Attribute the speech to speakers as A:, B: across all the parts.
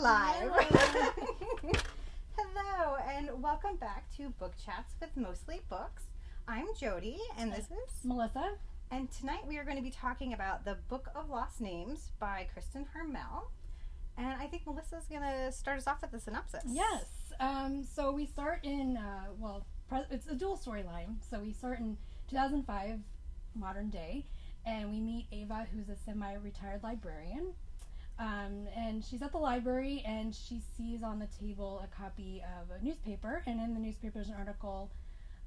A: live. Hello, and welcome back to Book Chats with Mostly Books. I'm Jody, and this is
B: Melissa.
A: And tonight we are going to be talking about The Book of Lost Names by Kristin Harmel. And I think Melissa's going to start us off with the synopsis.
B: Yes. So we start in, it's a dual storyline. So we start in 2005, modern day, and we meet Ava, who's a semi-retired librarian. And she's at the library, and she sees on the table a copy of a newspaper, and in the newspaper is an article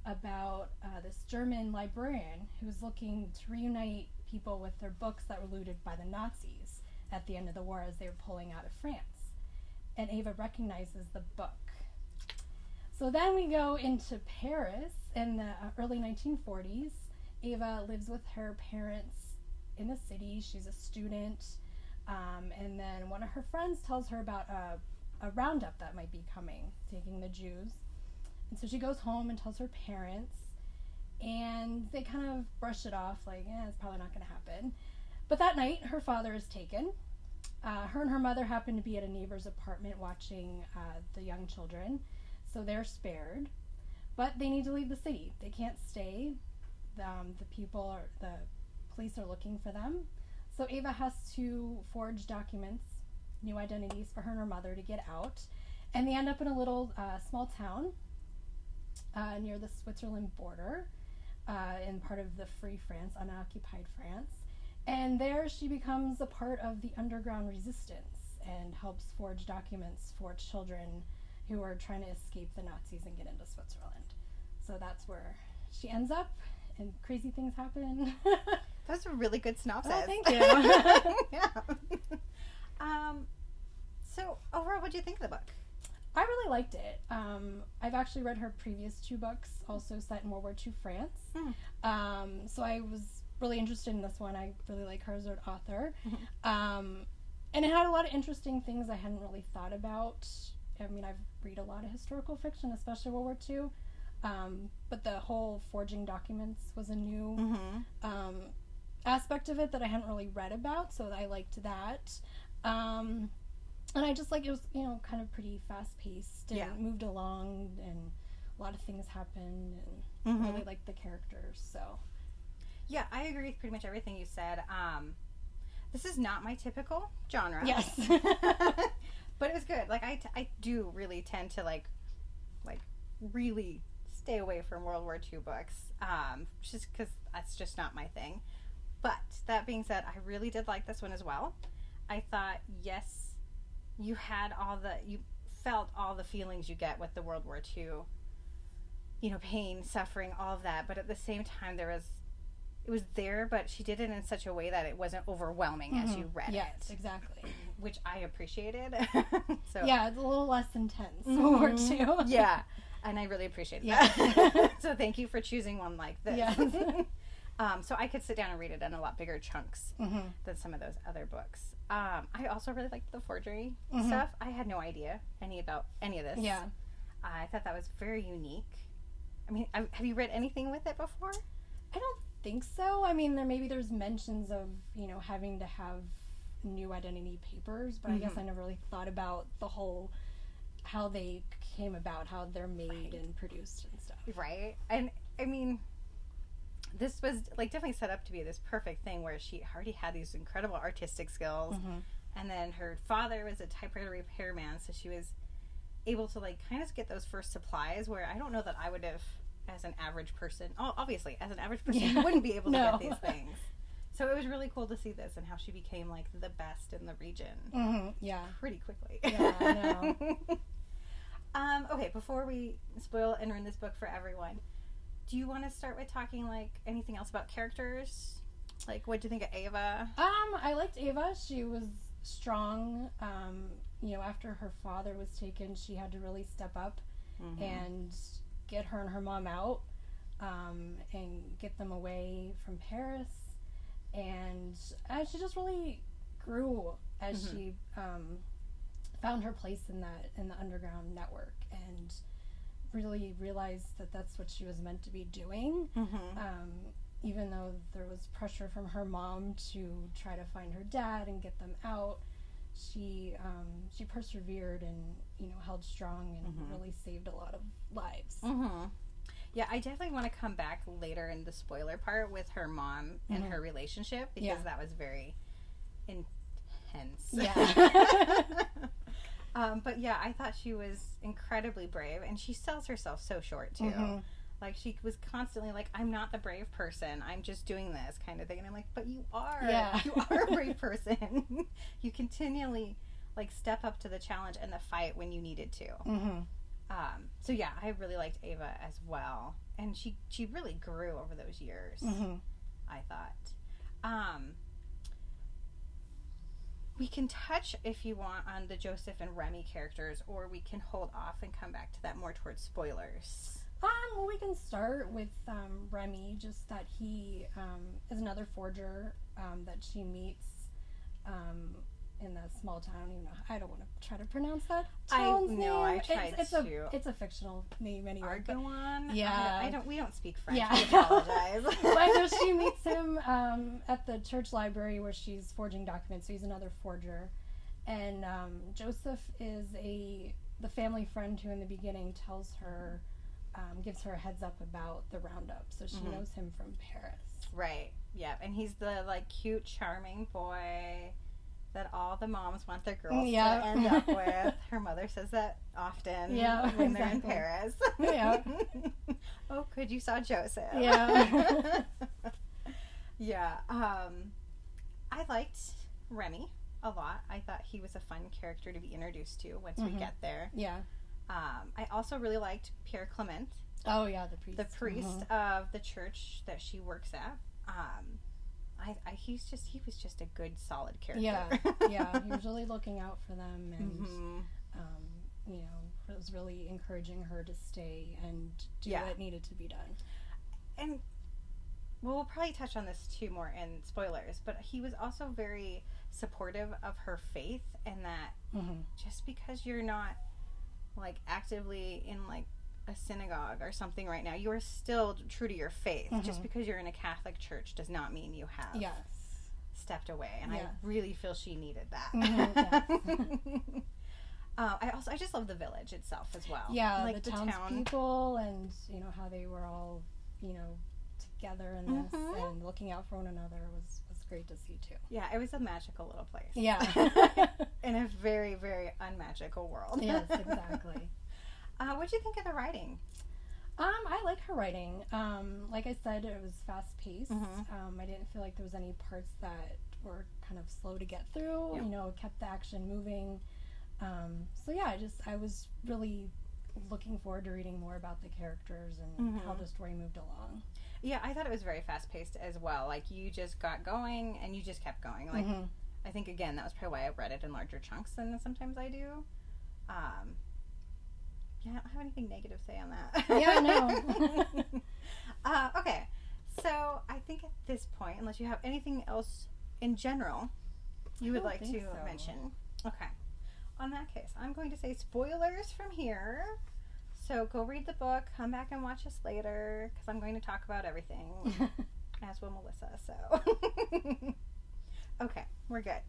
B: about this German librarian who's looking to reunite people with their books that were looted by the Nazis at the end of the war as they were pulling out of France. And Ava recognizes the book. So then we go into Paris in the early 1940s. Ava lives with her parents in the city. She's a student. And then one of her friends tells her about a roundup that might be coming, taking the Jews. And so she goes home and tells her parents, and they kind of brush it off like, it's probably not going to happen. But that night, her father is taken. Her and her mother happen to be at a neighbor's apartment watching the young children, so they're spared. But they need to leave the city. They can't stay. The police are looking for them. So Ava has to forge documents, new identities for her and her mother to get out. And they end up in a little small town near the Switzerland border in part of the Free France, unoccupied France. And there she becomes a part of the underground resistance and helps forge documents for children who are trying to escape the Nazis and get into Switzerland. So that's where she ends up, and crazy things happen.
A: That's a really good synopsis.
B: Oh, thank you.
A: Yeah. So, overall, what do you think of the book?
B: I really liked it. I've actually read her previous two books, also set in World War II France. So I was really interested in this one. I really like her as an author. And it had a lot of interesting things I hadn't really thought about. I mean, I've read a lot of historical fiction, especially World War II. But the whole forging documents was a new aspect of it that I hadn't really read about, so I liked that. And I just it was, kind of pretty fast-paced and moved along, and a lot of things happened, and really liked the characters, so.
A: Yeah, I agree with pretty much everything you said. This is not my typical genre.
B: Yes.
A: But it was good. I do really tend to, really stay away from World War II books, just because that's just not my thing. But that being said, I really did like this one as well. I thought, yes, you felt all the feelings you get with the World War II, pain, suffering, all of that. But at the same time, it was there, but she did it in such a way that it wasn't overwhelming as you read it.
B: Yes, exactly.
A: Which I appreciated. So
B: yeah, it's a little less intense, World War II.
A: Yeah, and I really appreciated that. So thank you for choosing one like this.
B: Yes.
A: So I could sit down and read it in a lot bigger chunks than some of those other books. I also really liked the forgery stuff. I had no idea about any of this.
B: Yeah.
A: I thought that was very unique. I mean, have you read anything with it before?
B: I don't think so. I mean, there's mentions of, having to have new identity papers, but I guess I never really thought about the whole, how they came about, how they're made and produced and stuff.
A: Right. And, I mean, this was definitely set up to be this perfect thing where she already had these incredible artistic skills, and then her father was a typewriter repairman, so she was able to kind of get those first supplies, where I don't know that I would have, as an average person, obviously as an average person, you wouldn't be able to get these things. So it was really cool to see this and how she became the best in the region.
B: Yeah,
A: pretty quickly.
B: Yeah, I know.
A: Okay, before we spoil and ruin this book for everyone, do you want to start with talking anything else about characters? What do you think of Ava?
B: I liked Ava. She was strong. After her father was taken, she had to really step up and get her and her mom out and get them away from Paris. And she just really grew as she found her place in the underground network, and really realized that that's what she was meant to be doing. Even though there was pressure from her mom to try to find her dad and get them out, she persevered and, you know, held strong and really saved a lot of lives.
A: Yeah, I definitely want to come back later in the spoiler part with her mom and her relationship, because that was very intense.
B: Yeah.
A: But yeah, I thought she was incredibly brave, and she sells herself so short too. Like, she was constantly like, I'm not the brave person, I'm just doing this kind of thing. And I'm like, but you are.
B: Yeah.
A: You are a brave person. You continually like step up to the challenge and the fight when you needed to. So yeah, I really liked Ava as well, and she really grew over those years. I thought. We can touch, if you want, on the Joseph and Remy characters, or we can hold off and come back to that more towards spoilers.
B: Well, we can start with Remy, just that he is another forger that she meets in that small town. You know, I don't want to try to pronounce that town's name.
A: I tried to.
B: It's a fictional name anyway.
A: Argonne?
B: Yeah.
A: We don't speak French.
B: Yeah.
A: I apologize.
B: But I know she meets him at the church library where she's forging documents. So he's another forger. And Joseph is the family friend who in the beginning tells her, gives her a heads up about the roundup. So she knows him from Paris.
A: Right. Yeah. And he's the like cute, charming boy that all the moms want their girls to end up with. Her mother says that often when they're in Paris.
B: Yeah.
A: Oh, good, you saw Joseph.
B: Yeah.
A: Yeah. I liked Remy a lot. I thought he was a fun character to be introduced to once we get there.
B: Yeah.
A: I also really liked Pierre Clement.
B: Oh yeah, the priest.
A: The priest of the church that she works at. He was just a good, solid character.
B: Yeah, he was really looking out for them, and you know, was really encouraging her to stay and do what needed to be done.
A: And we'll probably touch on this too more in spoilers, but he was also very supportive of her faith, and that just because you're not like actively in like a synagogue or something right now, you are still true to your faith. Just because you're in a Catholic church does not mean you have stepped away, and I really feel she needed that. I just love the village itself as well.
B: Yeah, like the townspeople, and you know how they were all, you know, together in this and looking out for one another was great to see too.
A: Yeah, it was a magical little place.
B: Yeah.
A: In a very, very unmagical world.
B: Yes, exactly.
A: What'd you think of the writing?
B: I like her writing. Like I said, it was fast-paced. I didn't feel like there was any parts that were kind of slow to get through. You know, it kept the action moving. So yeah, I was really looking forward to reading more about the characters and how the story moved along.
A: Yeah, I thought it was very fast-paced as well. Like, you just got going and you just kept going. Like, I think, again, that was probably why I read it in larger chunks than sometimes I do. Yeah, I don't have anything negative to say on that.
B: Yeah, no.
A: Okay, so I think at this point, unless you have anything else in general you would like to mention. Okay. On that case, I'm going to say spoilers from here. So go read the book, come back and watch us later, because I'm going to talk about everything, as will Melissa, so. Okay, we're good.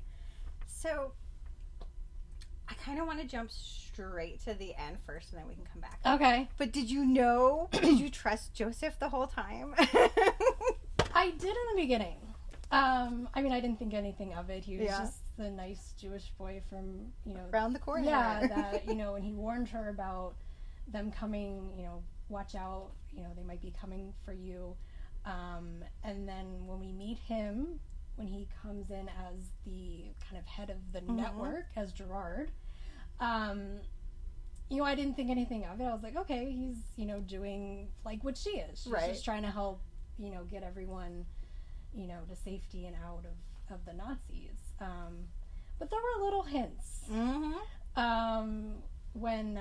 A: So, I kind of want to jump straight to the end first, and then we can come back.
B: Okay.
A: But did you trust Joseph the whole time?
B: I did in the beginning. I mean, I didn't think anything of it. He was just the nice Jewish boy from, you know,
A: around the corner.
B: Yeah, that, you know, when he warned her about them coming, you know, watch out, you know, they might be coming for you. And then when we meet him, when he comes in as the kind of head of the network, as Gerard, you know, I didn't think anything of it. I was like, okay, he's, you know, doing like what she is. She's just trying to help, you know, get everyone, you know, to safety and out of the Nazis. But there were little hints. When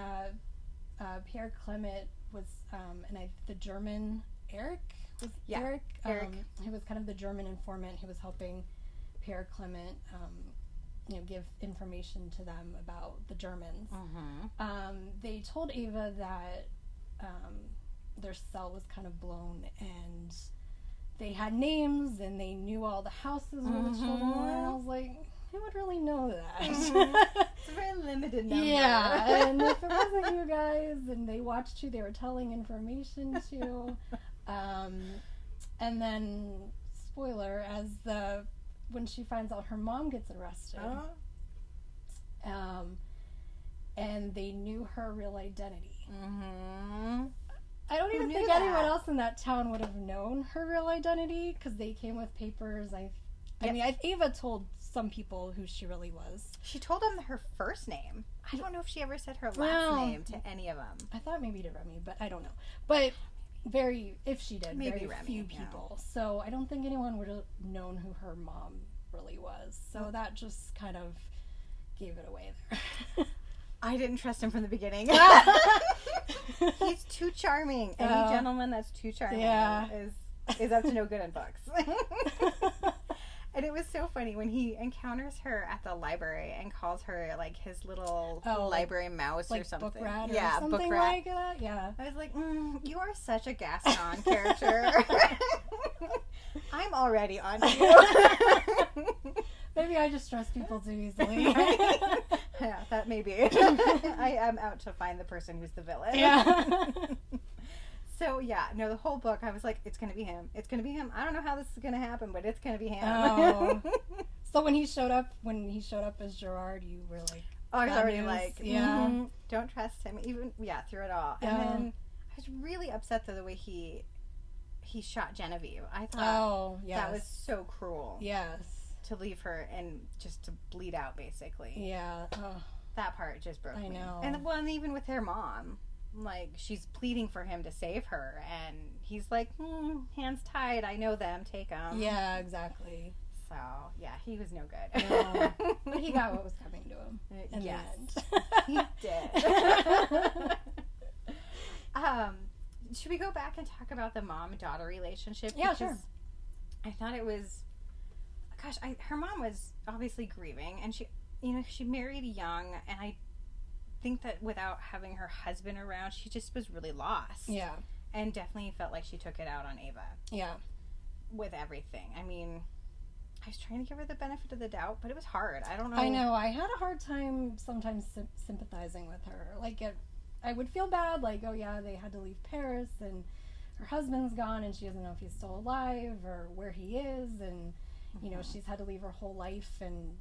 B: Pierre Clement was, and the German, Eric? Eric. He was kind of the German informant who was helping Pierre Clement, you know, give information to them about the Germans. They told Ava that their cell was kind of blown, and they had names, and they knew all the houses where the children were. And I was like, who would really know that?
A: It's a very limited number.
B: Yeah, and if it wasn't you guys, and they watched who they were telling information to, and then, spoiler, when she finds out her mom gets arrested, and they knew her real identity.
A: Mm-hmm.
B: I don't even think anyone else in that town would have known her real identity, because they came with papers. I mean, Ava told some people who she really was.
A: She told them her first name. I don't know if she ever said her last name to any of them.
B: I thought maybe to Remy, but I don't know. But if she did, maybe very Remy, few people. So I don't think anyone would have known who her mom really was. So that just kind of gave it away there.
A: I didn't trust him from the beginning. He's too charming. Any gentleman that's too charming is up to no good in books. And it was so funny when he encounters her at the library and calls her like his little library mouse or something.
B: Book rat
A: or
B: something
A: book rat.
B: like that. Yeah.
A: I was like, you are such a Gaston character. I'm already on you.
B: Maybe I just trust people too easily.
A: Yeah, that may be. I am out to find the person who's the villain.
B: Yeah.
A: So, the whole book, I was like, it's going to be him. It's going to be him. I don't know how this is going to happen, but it's going to be him.
B: Oh. So when he showed up as Gerard, you were like,
A: I was already like, don't trust him. Even, through it all. And then I was really upset, though, the way he shot Genevieve. I thought that was so cruel.
B: Yes.
A: To leave her and just to bleed out, basically.
B: Yeah.
A: That part just broke me.
B: I know.
A: And even with her mom, like, she's pleading for him to save her, and he's like, hands tied, I know them, take them.
B: Yeah, exactly.
A: So, he was no good.
B: No. But he got what was coming to him in the end.
A: He did. Should we go back and talk about the mom-daughter relationship?
B: Yeah, sure.
A: I thought it was... Gosh, her mom was obviously grieving, and she married young, and I think that without having her husband around, she just was really lost.
B: Yeah.
A: And definitely felt like she took it out on Ava.
B: Yeah.
A: With everything. I mean, I was trying to give her the benefit of the doubt, but it was hard. I don't know.
B: I know. I had a hard time sometimes sympathizing with her. Like, I would feel bad, like, they had to leave Paris, and her husband's gone, and she doesn't know if he's still alive or where he is, and... You know, she's had to leave her whole life and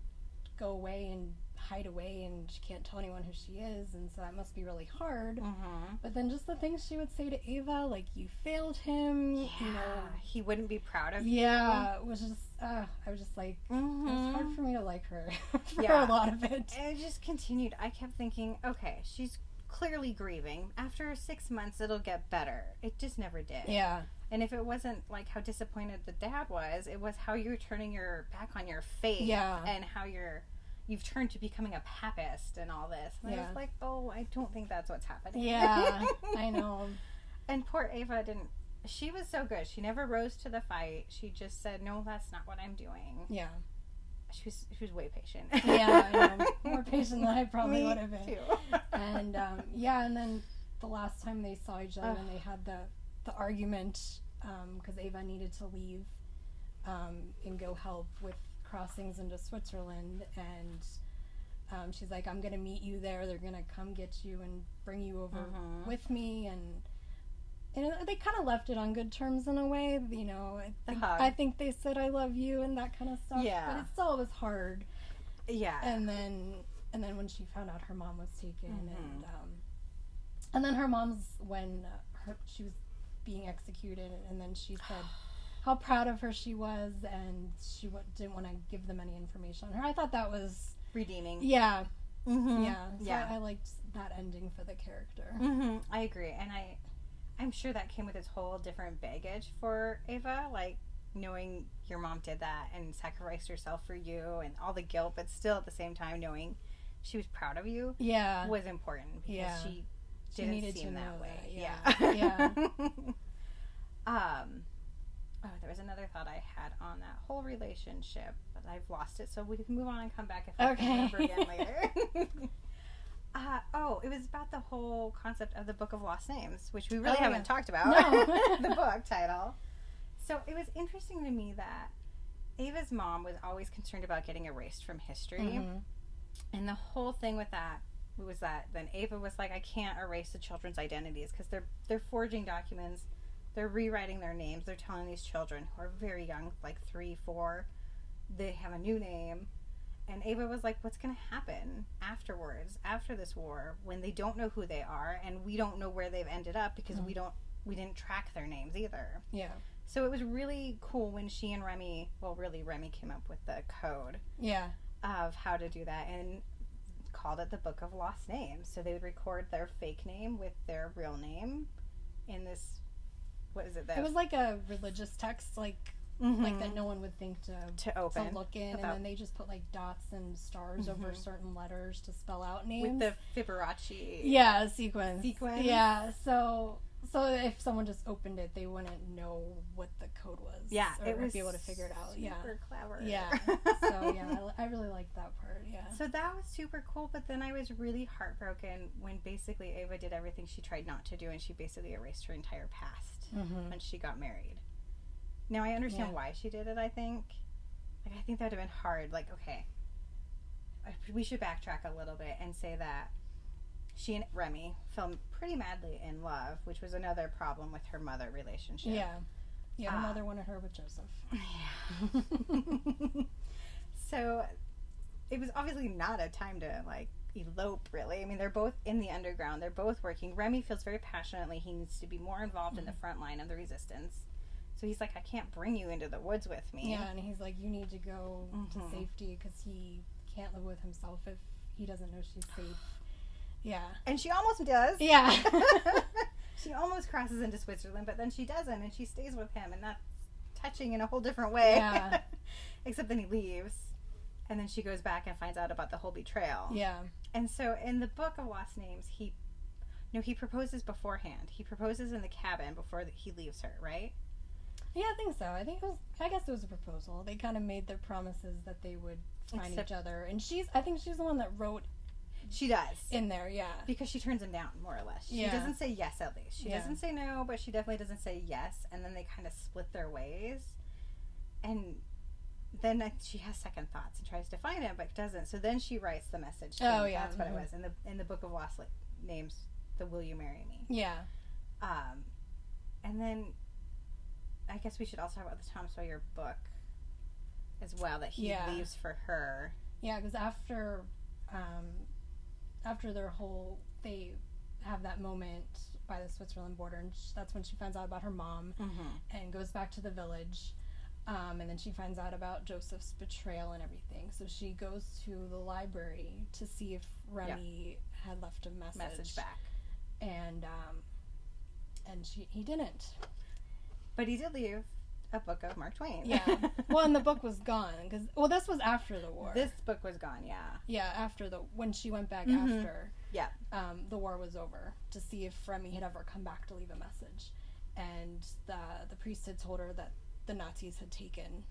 B: go away and hide away, and she can't tell anyone who she is, and so that must be really hard.
A: Mm-hmm.
B: But then just the things she would say to Ava, like, you failed him, you know.
A: He wouldn't be proud of you.
B: Yeah, it was just, I was just like, it was hard for me to like her for a lot of it.
A: And it just continued. I kept thinking, okay, she's clearly grieving. After 6 months, it'll get better. It just never did.
B: Yeah.
A: And if it wasn't like how disappointed the dad was, it was how you're turning your back on your faith.
B: Yeah.
A: And how you've turned to becoming a papist and all this. And I was like, I don't think that's what's happening.
B: Yeah, I know.
A: And poor Ava she was so good. She never rose to the fight. She just said, no, that's not what I'm doing.
B: Yeah.
A: She was way patient.
B: Yeah, I know. More patient than I probably would have been.
A: Too.
B: And, and then the last time they saw each other and they had the argument, because Ava needed to leave and go help with crossings into Switzerland, and she's like, I'm going to meet you there, they're going to come get you and bring you over with me, and they kind of left it on good terms in a way, you know. I think they said I love you and that kind of stuff, but it still was hard.
A: Yeah.
B: And then when she found out her mom was taken, and then her mom's, when she was being executed, and then she said how proud of her she was, and she didn't want to give them any information on her. I thought that was
A: redeeming.
B: Yeah.
A: Mm-hmm.
B: Yeah. So I liked that ending for the character.
A: Mm-hmm. I agree, and I'm sure that came with its whole different baggage for Ava, like knowing your mom did that and sacrificed herself for you, and all the guilt, but still at the same time knowing she was proud of you.
B: Yeah.
A: Was important because she didn't seem that way.
B: Yeah.
A: There was another thought I had on that whole relationship, but I've lost it, so we can move on and come back if I can remember again later. It was about the whole concept of the Book of Lost Names, which we really haven't talked about.
B: No.
A: The book title. So it was interesting to me that Ava's mom was always concerned about getting erased from history.
B: Mm-hmm.
A: And the whole thing with that was that then Ava was like, I can't erase the children's identities because they're forging documents. They're rewriting their names. They're telling these children who are very young, like 3, 4, they have a new name. And Ava was like, what's going to happen afterwards, after this war, when they don't know who they are and we don't know where they've ended up because we didn't track their names either.
B: Yeah.
A: So it was really cool when she and Remy came up with the code.
B: Yeah.
A: Of how to do that and called it the Book of Lost Names. So they would record their fake name with their real name in this, what is it?
B: It was like a religious text, like that no one would think to
A: open,
B: to look in, and then they just put like dots and stars over certain letters to spell out names.
A: With the Fibonacci.
B: Yeah, sequence.
A: Yeah,
B: so if someone just opened it, they wouldn't know what the code was.
A: Yeah,
B: it would be able to figure it out.
A: Super clever.
B: Yeah. So yeah, I really liked that part. Yeah.
A: So that was super cool, but then I was really heartbroken when basically Ava did everything she tried not to do, and she basically erased her entire past when she got married. Now I understand why she did it. I think that would have been hard. Like, okay, we should backtrack a little bit and say that she and Remy fell pretty madly in love, which was another problem with her mother relationship.
B: Yeah, her mother wanted her with Joseph.
A: Yeah. So it was obviously not a time to like elope, really. I mean, they're both in the underground. They're both working. Remy feels very passionately he needs to be more involved in the front line of the resistance. So he's like, I can't bring you into the woods with me.
B: Yeah, and he's like, you need to go to safety because he can't live with himself if he doesn't know she's safe. Yeah.
A: And she almost does.
B: Yeah.
A: She almost crosses into Switzerland, but then she doesn't, and she stays with him, and that's touching in a whole different way.
B: Yeah.
A: Except then he leaves, and then she goes back and finds out about the whole betrayal.
B: Yeah.
A: And so in the Book of Lost Names, he proposes beforehand. He proposes in the cabin before he leaves her, right?
B: Yeah, I think so. I guess it was a proposal. They kind of made their promises that they would find each other. And I think she's the one that wrote.
A: She does.
B: In there, yeah.
A: Because she turns him down, more or less. She doesn't say yes, at least. She doesn't say no, but she definitely doesn't say yes. And then they kind of split their ways. And then she has second thoughts and tries to find him, but doesn't. So then she writes the message to him.
B: Oh, yeah.
A: That's what it was. In the Book of Lost Names, the Will You Marry Me?
B: Yeah.
A: And then I guess we should also talk about the Tom Sawyer book as well, that he leaves for her.
B: Yeah, because after they have that moment by the Switzerland border, and that's when she finds out about her mom and goes back to the village. And then she finds out about Joseph's betrayal and everything. So she goes to the library to see if Remy had left a message
A: back.
B: And he didn't.
A: But he did leave a book of Mark Twain.
B: Yeah. Well, and the book was gone this was after the war.
A: This book was gone, yeah.
B: Yeah, when she went back after.
A: Yeah.
B: The war was over, to see if Remy had ever come back to leave a message, and the priest had told her that the Nazis had taken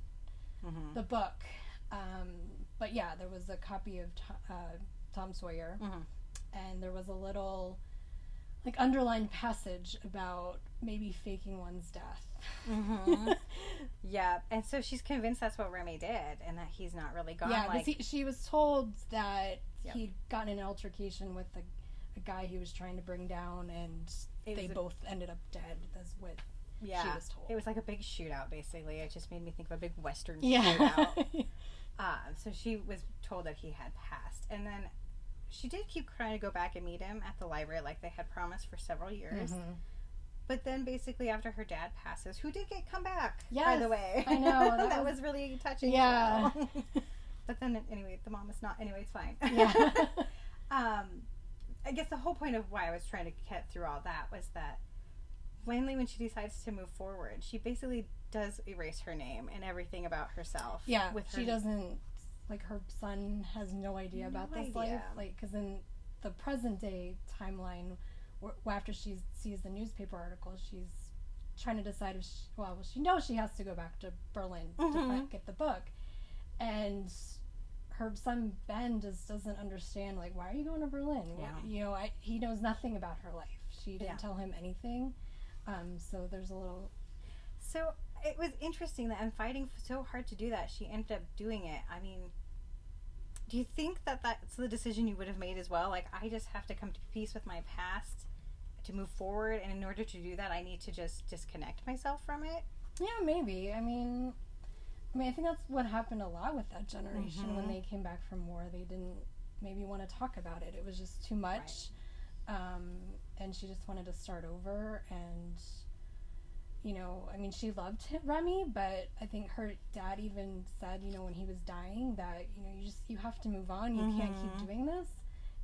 B: the book. But yeah, there was a copy of Tom Sawyer, and there was a little like underlined passage about maybe faking one's death.
A: Yeah, and so she's convinced that's what Remy did, and that he's not really gone.
B: Yeah, because she was told that he'd gotten in an altercation with a guy he was trying to bring down, and they both ended up dead. That's what she was told.
A: It was like a big shootout, basically. It just made me think of a big Western shootout. So she was told that he had passed, and then she did keep trying to go back and meet him at the library like they had promised for several years. But then basically after her dad passes, who did come back, by the way.
B: I know.
A: That was really touching.
B: Yeah.
A: But then, anyway, the mom is not. Anyway, it's fine.
B: Yeah.
A: I guess the whole point of why I was trying to get through all that was that finally when she decides to move forward, she basically does erase her name and everything about herself.
B: Yeah, she doesn't, like, her son has no idea about this life. Like, because in the present day timeline, after she sees the newspaper article, she's trying to decide if she knows she has to go back to Berlin to get the book, and her son Ben just doesn't understand, like, why are you going to Berlin? He knows nothing about her life. She didn't tell him anything, so there's a little.
A: So it was interesting that, and fighting so hard to do that, she ended up doing it. I mean, do you think that that's the decision you would have made as well? Like, I just have to come to peace with my past to move forward, and in order to do that, I need to just disconnect myself from it?
B: Yeah, maybe. I mean, I think that's what happened a lot with that generation.
A: Mm-hmm.
B: When they came back from war. They didn't maybe want to talk about it. It was just too much. Right. And she just wanted to start over. And, you know, I mean, she loved Remy, but I think her dad even said, you know, when he was dying that, you know, you have to move on. You can't keep doing this.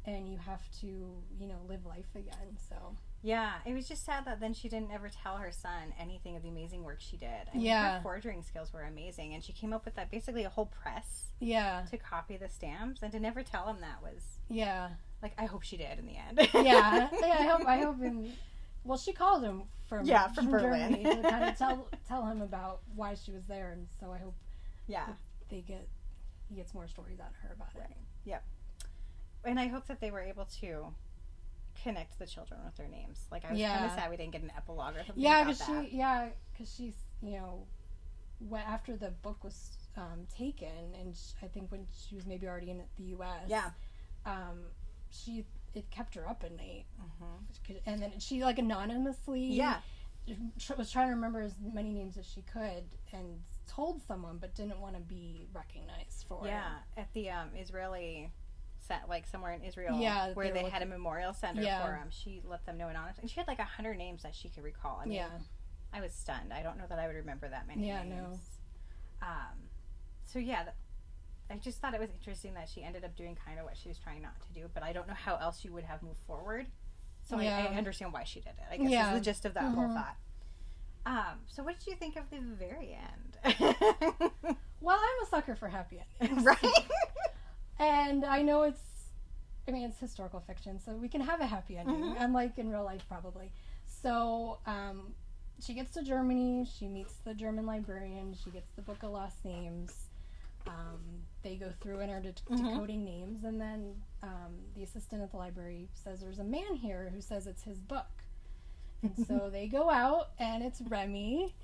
B: And you have to, you know, live life again. So...
A: Yeah, it was just sad that then she didn't ever tell her son anything of the amazing work she did. I mean, her forging skills were amazing, and she came up with that basically a whole press to copy the stamps, and to never tell him that was like, I hope she did in the end.
B: I hope. Well, she called him from Germany to kind of tell him about why she was there, and so I hope he gets more stories out of her about it.
A: Yep. And I hope that they were able to connect the children with their names. Like, I was kind of sad we didn't get an epilogue or something about that. Because
B: she's, you know, after the book was taken, and I think when she was maybe already in the U.S., it kept her up at night. And then she, like, anonymously was trying to remember as many names as she could and told someone, but didn't want to be recognized for it.
A: At the Israeli... like somewhere in Israel where they had a memorial center for him. She let them know anonymously. And she had like 100 names that she could recall. I mean, I was stunned. I don't know that I would remember that many names. So I just thought it was interesting that she ended up doing kind of what she was trying not to do, but I don't know how else you would have moved forward. So I understand why she did it. I guess is the gist of that whole thought. So what did you think of the very end?
B: Well, I'm a sucker for happy endings.
A: Right?
B: And I know it's historical fiction, so we can have a happy ending, unlike in real life, probably. So, she gets to Germany, she meets the German librarian, she gets the Book of Lost Names, they go through and are decoding names, and then the assistant at the library says there's a man here who says it's his book. And so they go out, and it's Remy,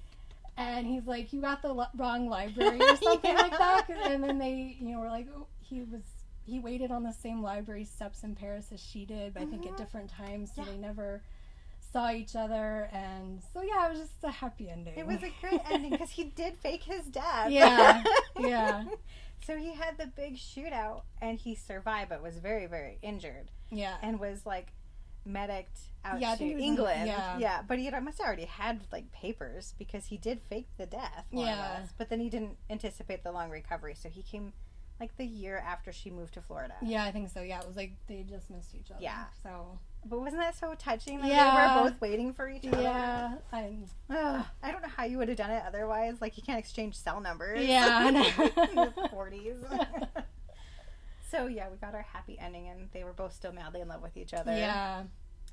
B: and he's like, you got the wrong library, or something like that, and then they, you know, were like, oh, he waited on the same library steps in Paris as she did, but I think at different times, so they never saw each other, and so it was just a happy ending.
A: It was a great ending because he did fake his death. So he had the big shootout, and he survived, but was very, very injured. And was like mediced out to England. But he must have already had like papers because he did fake the death, more or less. But then he didn't anticipate the long recovery, so he came like the year after she moved to Florida.
B: I think so. It was like they just missed each other. So,
A: but wasn't that so touching that they were both waiting for each other?
B: I
A: don't know how you would have done it otherwise. Like, you can't exchange cell numbers.
B: In
A: the 40s. So we got our happy ending, and they were both still madly in love with each other.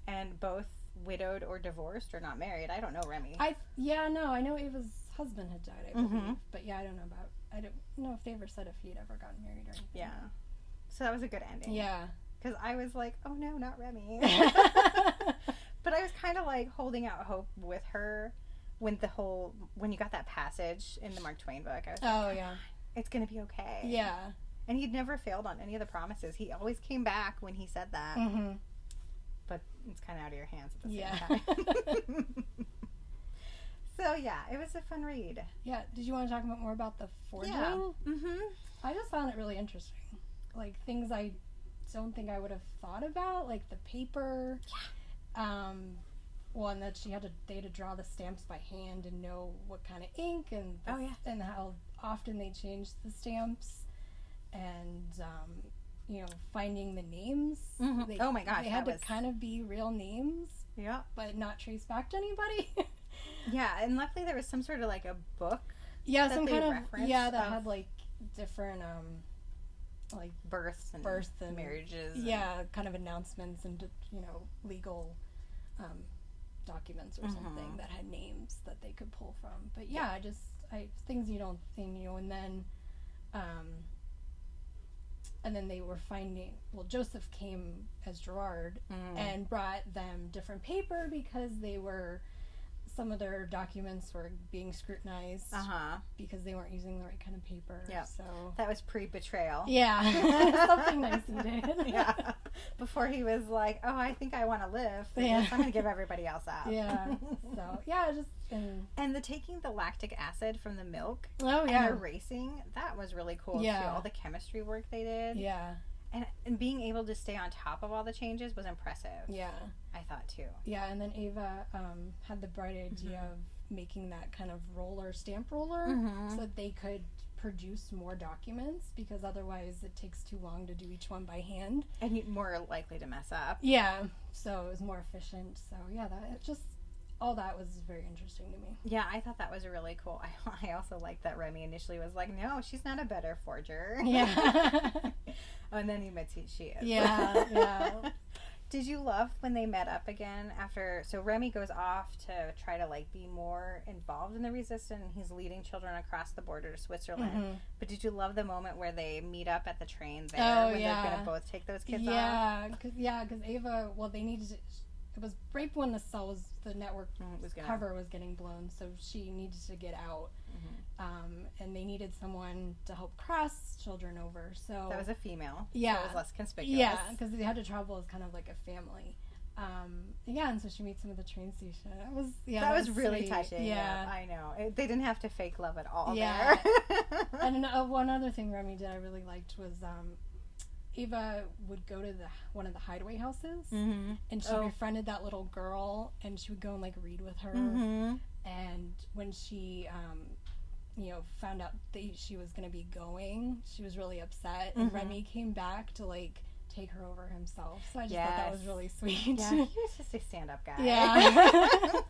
A: And both widowed or divorced or not married. I don't know Remy.
B: I know Ava's husband had died, I believe. But I don't know if they ever said if he'd ever gotten married or anything.
A: So that was a good ending. Because I was like, oh no, not Remy. But I was kind of like holding out hope with her when you got that passage in the Mark Twain book. I was like, it's going to be okay. And he'd never failed on any of the promises. He always came back when he said that. But it's kind of out of your hands at the same time. So, it was a fun read.
B: Did you want to talk more about the forging? I just found it really interesting. Like, things I don't think I would have thought about, like the paper. Well, and that they had to draw the stamps by hand and know what kind of ink and and how often they changed the stamps. And, finding the names.
A: Oh my gosh.
B: They had to kind of be real names. But not trace back to anybody.
A: And luckily there was some sort of like a book.
B: Some kind of that had like different like
A: births and marriages.
B: Kind of announcements and legal documents or something that had names that they could pull from. But things you don't think, and then they were finding, Joseph came as Gerard and brought them different paper because they were some of their documents were being scrutinized because they weren't using the right kind of paper.
A: Yeah.
B: So
A: that was pre-betrayal.
B: Yeah. Something nice he did.
A: Yeah. Before he was like, oh, I think I want to live. I'm going to give everybody else up.
B: Yeah. So, yeah, just...
A: And the taking the lactic acid from the milk
B: and
A: erasing, that was really cool, too. All the chemistry work they did.
B: Yeah.
A: And being able to stay on top of all the changes was impressive.
B: Yeah.
A: I thought, too.
B: Yeah, and then Ava had the bright idea of making that kind of stamp roller, so that they could produce more documents, because otherwise it takes too long to do each one by hand.
A: And you're more likely to mess up.
B: Yeah, so it was more efficient. So, yeah, all that was very interesting to me.
A: Yeah, I thought that was really cool. I also liked that Remy initially was like, no, she's not a better forger.
B: Yeah.
A: And then he admits she is.
B: Yeah, yeah.
A: Did you love when they met up again after... So Remy goes off to try to, like, be more involved in the resistance, and he's leading children across the border to Switzerland. But did you love the moment where they meet up at the train there when they're going to both take those kids off?
B: Because Ava... Well, they needed to... It was right when the network cover was getting blown, so she needed to get out. And they needed someone to help cross children over. So
A: that was a female.
B: Yeah.
A: So it was less conspicuous.
B: Yeah, because they had to travel as kind of like a family. And so she meets him at the train station. That was
A: really
B: sweet.
A: touching.
B: Yeah,
A: I know. They didn't have to fake love at all
B: there.
A: there.
B: And one other thing Remy did I really liked was Ava would go to one of the hideaway houses, and she befriended that little girl, and she would go and like read with her. And when she found out that she was going to be going, she was really upset, and Remy came back to like take her over himself. So I just thought that was really sweet.
A: Yeah, he was just a stand-up guy.
B: Yeah.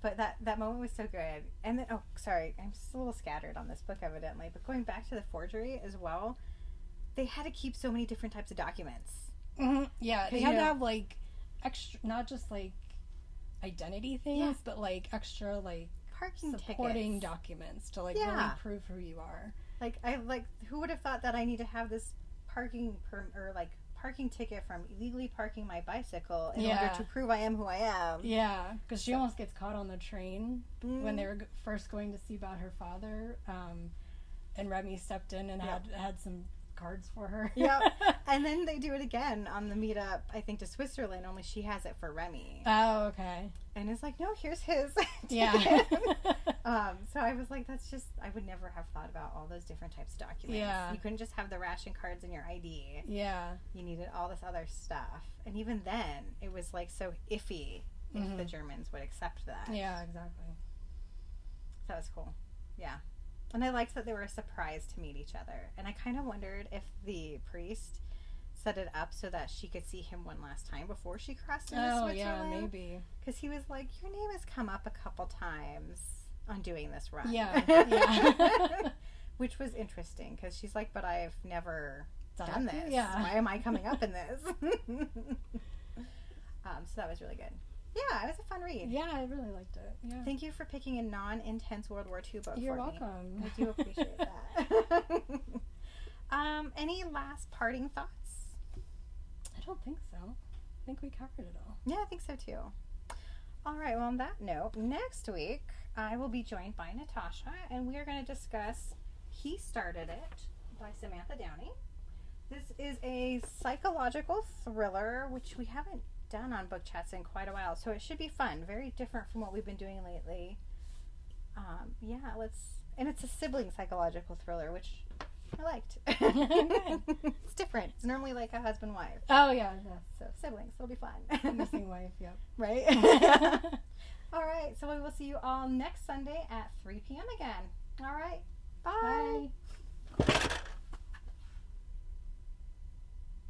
A: But that moment was so good. And then, sorry, I'm just a little scattered on this book evidently, but going back to the forgery as well, they had to keep so many different types of documents.
B: Yeah, they had to have like extra, not just like identity things, but like extra like
A: parking
B: supporting
A: tickets.
B: Documents to like really prove who you are.
A: Like who would have thought that I need to have this parking ticket from illegally parking my bicycle in order to prove I am who I am.
B: Yeah, because she almost gets caught on the train when they were first going to see about her father, and Remy stepped in and had some cards for her.
A: Yeah. And then they do it again on the meetup, I think, to Switzerland, only she has it for Remy.
B: Oh, okay.
A: And it's like, no, here's his.
B: Yeah.
A: So I was like, that's just, I would never have thought about all those different types of documents.
B: Yeah.
A: You couldn't just have the ration cards and your ID.
B: Yeah. You
A: needed all this other stuff. And even then, it was like so iffy if the Germans would accept that.
B: Yeah, exactly.
A: That was cool. Yeah. And I liked that they were a surprise to meet each other. And I kind of wondered if the priest set it up so that she could see him one last time before she crossed into Switzerland.
B: Yeah, maybe.
A: Because he was like, your name has come up a couple times on doing this run.
B: Yeah.
A: Which was interesting, because she's like, but I've never done this.
B: Yeah.
A: Why am I coming up in this? So that was really good. Yeah, it was a fun read.
B: Yeah, I really liked it. Yeah.
A: Thank you for picking a non-intense World War II book
B: You're
A: for
B: welcome.
A: me. I do appreciate that. Any last parting thoughts?
B: I don't think so. I think we covered it all.
A: Yeah, I think so too. All right, well, on that note, next week I will be joined by Natasha, and we are going to discuss He Started It by Samantha Downey. This is a psychological thriller, which we haven't done on book chats in quite a while, so it should be fun. Very different from what we've been doing lately. And it's a sibling psychological thriller, which I liked. It's different. It's normally like a husband-wife.
B: Oh, yeah.
A: So siblings, it'll be fun.
B: Missing wife, yep.
A: Right? All right, so we will see you all next Sunday at 3 p.m. again. All right, bye.
B: Bye.